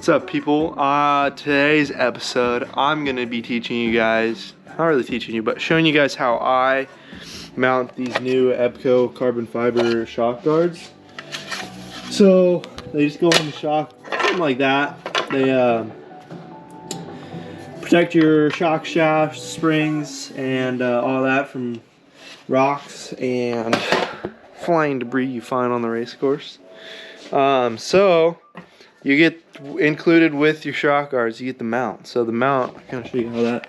What's up, people? Today's episode, I'm gonna be teaching you guys, not really teaching you, but showing you guys how I mount these new EBBCO carbon fiber shock guards. So they just go on the shock, something like that. They protect your shock shafts, springs, and all that from rocks and flying debris you find on the race course. So you get included with your shock guards, you get the mount. So the mount, I can show you how that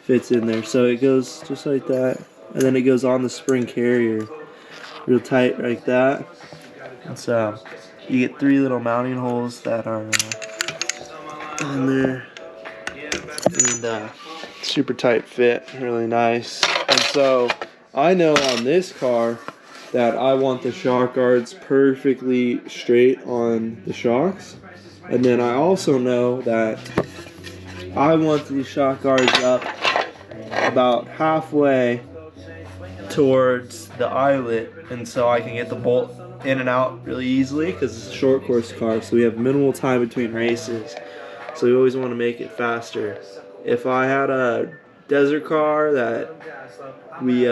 fits in there. So it goes just like that, and then it goes on the spring carrier real tight like that. And so you get 3 little mounting holes that are on there, and super tight fit, really nice. And so I know on this car that I want the shock guards perfectly straight on the shocks, and then I also know that I want these shock guards up about halfway towards the eyelet, and so I can get the bolt in and out really easily because it's a short course car, so we have minimal time between races, so we always want to make it faster. If I had a desert car that we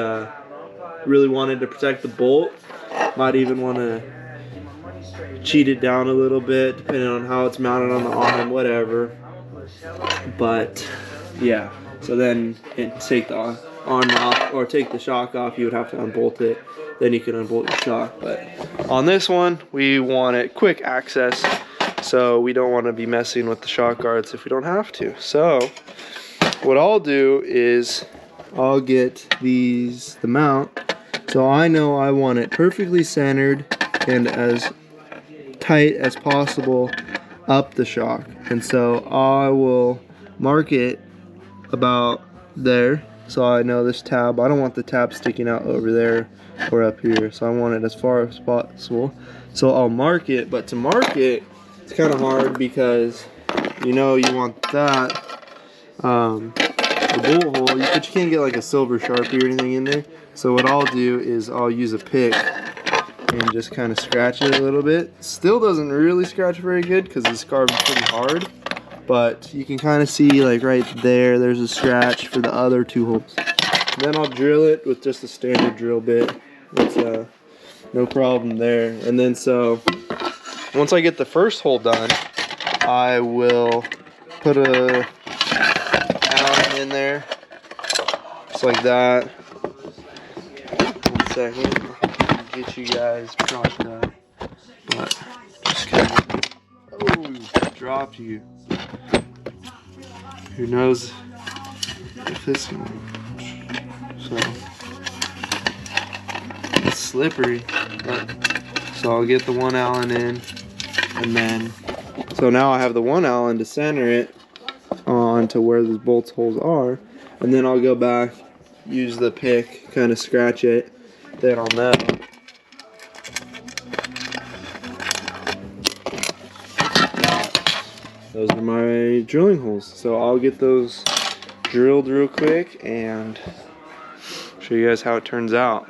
really wanted to protect the bolt, might even want to cheat it down a little bit depending on how it's mounted on the arm, whatever. But yeah, so then take the arm off or take the shock off, you would have to unbolt it, then you can unbolt your shock. But on this one, we want it quick access, so we don't want to be messing with the shock guards if we don't have to. So what I'll do is I'll get the mount. So I know I want it perfectly centered and as tight as possible up the shock. And so I will mark it about there. So I know this tab, I don't want the tab sticking out over there or up here. So I want it as far as possible. So I'll mark it, but to mark it, it's kind of hard because you know you want that. The bolt hole, but you can't get like a silver Sharpie or anything in there. So what I'll do is I'll use a pick and just kind of scratch it a little bit. Still doesn't really scratch very good because this carbon's pretty hard, but you can kind of see like right there, there's a scratch for the other 2 holes. Then I'll drill it with just a standard drill bit. It's no problem there. And then so once I get the first hole done, I will put a in there, just like that. 1 second, I'll get you guys propped up, but just kind of, dropped you. Who knows if this one, so it's slippery, but so I'll get the 1 Allen in, and then so now I have the 1 Allen to center it onto where the bolt holes are, and then I'll go back, use the pick, kind of scratch it, then I'll know. Those are my drilling holes, so I'll get those drilled real quick and show you guys how it turns out.